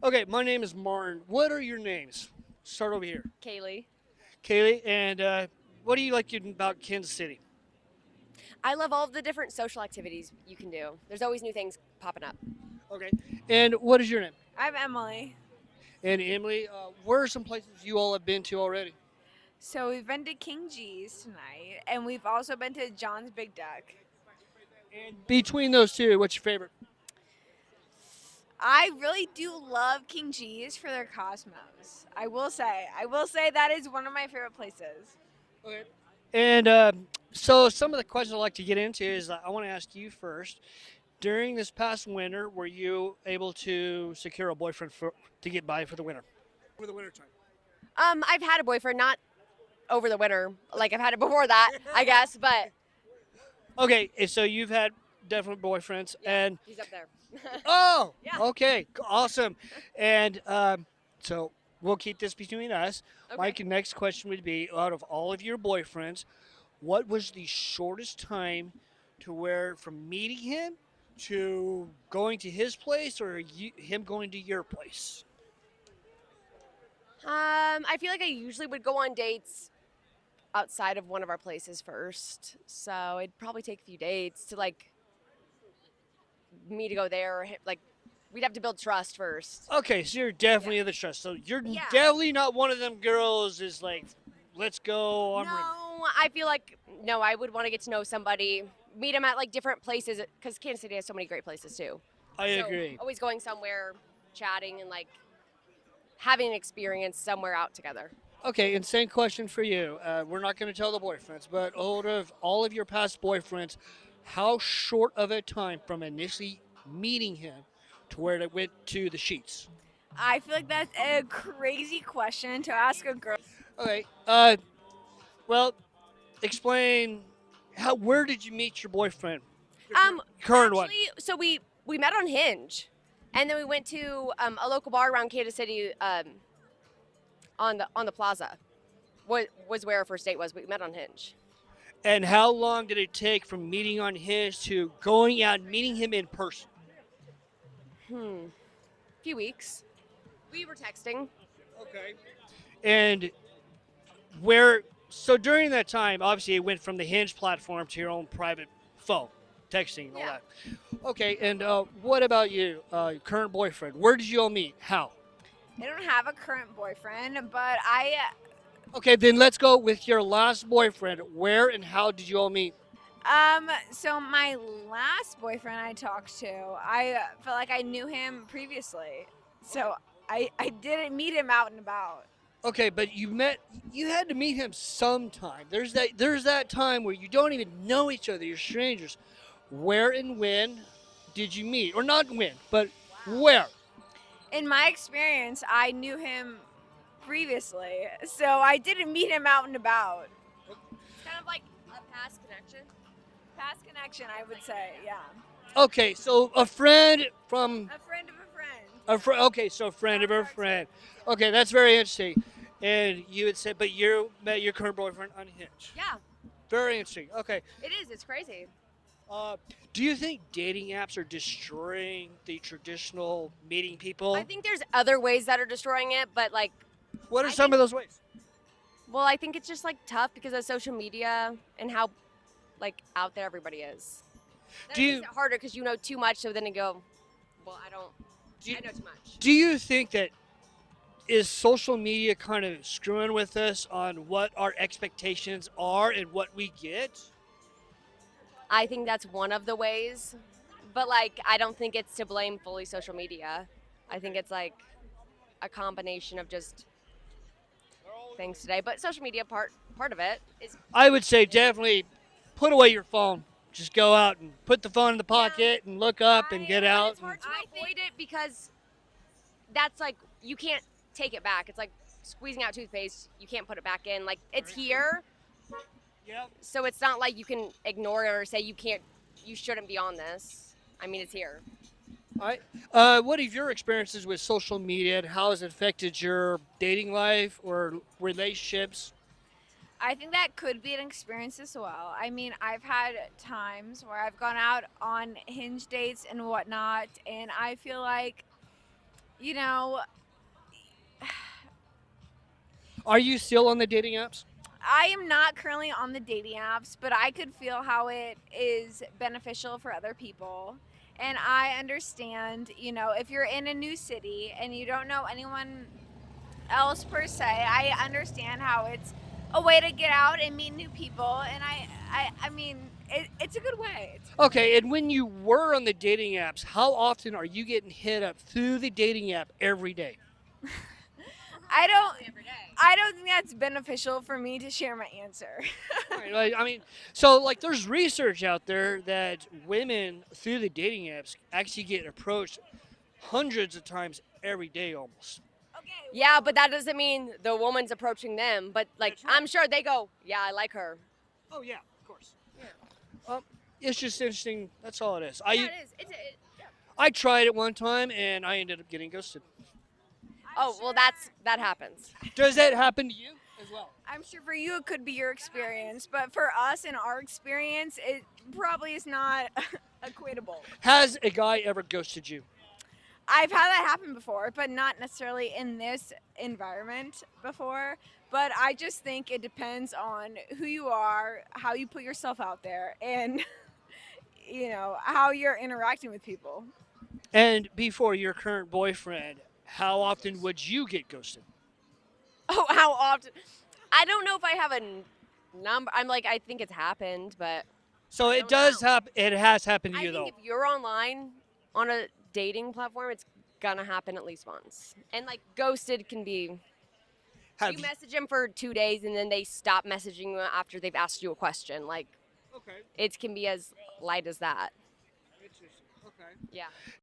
Okay, my name is Martin. What are your names? Start over here. Kaylee. Kaylee, and what do you like about Kansas City? I love all of the different social activities you can do. There's always new things popping up. Okay, and what is your name? I'm Emily. And Emily, where are some places you all have been to already? So we've been to King G's tonight, and we've also been to John's Big Duck. And between those two, what's your favorite? I really do love King G's for their Cosmos. I will say that is one of my favorite places. Okay. And so some of the questions I'd like to get into is I want to ask you first. During this past winter, were you able to secure a boyfriend to get by for the winter? For the winter time. I've had a boyfriend, not over the winter. Like I've had it before that, I guess. But Okay, and so you've had definite boyfriends, yeah, and he's up there. oh, Yeah. okay, awesome. And so we'll keep this between us. My Okay. next question would be: out of all of your boyfriends, what was the shortest time to where from meeting him to going to his place, or him going to your place? I feel like I usually would go on dates outside of one of our places first. So it'd probably take a few dates to like me to go there. Or like we'd have to build trust first. Okay, so you're definitely in the trust. So you're Yeah. definitely not one of them girls is like, let's go. No, I feel like no. I would want to get to know somebody, meet them at like different places because Kansas City has so many great places too. I So agree. always going somewhere, chatting, and like having an experience somewhere out together. Okay, and same question for you. We're not going to tell the boyfriends, but out of all of your past boyfriends, how short of a time from initially meeting him to where it went to the sheets? I feel like that's a crazy question to ask a girl. Okay. Well, explain how. Where did you meet your boyfriend? Um, Current one. actually, so we met on Hinge, and then we went to a local bar around Kansas City on the plaza. What was where our first date was. We met on Hinge. And how long did it take from meeting on his to going out and meeting him in person? A few weeks. We were texting. Okay. And where so during that time, obviously it went from the Hinge platform to your own private phone, texting and all Yeah. that. Okay, and what about you, current boyfriend? Where did you all meet? How? I don't have a current boyfriend, but I Okay, then let's go with your last boyfriend. Where and how did you all meet? so my last boyfriend I talked to, I felt like I knew him previously. So I didn't meet him out and about. Okay, but you had to meet him sometime. There's that time where you don't even know each other, you're strangers. Where and when did you meet? Or not when, but where? In my experience, I knew him previously, so I didn't meet him out and about. It's kind of like a past connection. Past connection, I would say, yeah. Okay, so a friend from A friend of a friend. a friend. Okay, so a friend of a friend. Okay, that's very interesting. And you had said, but you met your current boyfriend on Hinge. Yeah, Very interesting. Okay, it is. It's crazy. uh, do you think dating apps are destroying the traditional meeting people? I think there's other ways that are destroying it, but like, What are I some think- of those ways? well, I think it's just like tough because of social media and how like out there everybody is. That Do makes you it harder because you know too much, so then you go, well, I don't. do you, I know too much. do you think that is social media kind of screwing with us on what our expectations are and what we get? I think that's one of the ways, but like, I don't think it's to blame fully social media. I think it's like a combination of just things today. But social media part of it is I would say definitely put away your phone. Just go out and put the phone in the pocket and look up and get but out. it's hard to avoid it because that's like you can't take it back. It's like squeezing out toothpaste. You can't put it back in. Like it's here, Yep. so it's not like you can ignore it or say you can't, you shouldn't be on this. I mean, it's here. All right. What are your experiences with social media and how has it affected your dating life or relationships? I think that could be an experience as well. I mean, I've had times where I've gone out on hinge dates and whatnot, and I feel like you know, Are you still on the dating apps? I am not currently on the dating apps, but I could feel how it is beneficial for other people. And I understand, if you're in a new city and you don't know anyone else per se, I understand how it's a way to get out and meet new people. And I mean, it's a good way. Okay, and when you were on the dating apps, how often are you getting hit up through the dating app every day? I don't think that's beneficial for me to share my answer. Right, like, I mean, so like there's research out there that women through the dating apps actually get approached hundreds of times every day almost. Okay. Yeah, but that doesn't mean the woman's approaching them. But like, That's right. I'm sure they go, yeah, I like her. Oh yeah, of course. It's just interesting. That's all it is. Yeah, it is. I tried it one time and I ended up getting ghosted. Oh, well, that happens. Does that happen to you as well? I'm sure for you it could be your experience, but for us in our experience, it probably is not equatable. Has a guy ever ghosted you? I've had that happen before, but not necessarily in this environment before. But I just think it depends on who you are, how you put yourself out there, and how you're interacting with people. And before your current boyfriend, how often would you get ghosted? Oh, how often? I don't know if I have a number. I think it's happened, but So I it don't does know. happen. It has happened to I you think though. if you're online on a dating platform, it's gonna happen at least once. And like ghosted can be Have you message them for 2 days and then they stop messaging you after they've asked you a question. Like Okay. it can be as light as that. Okay. Yeah.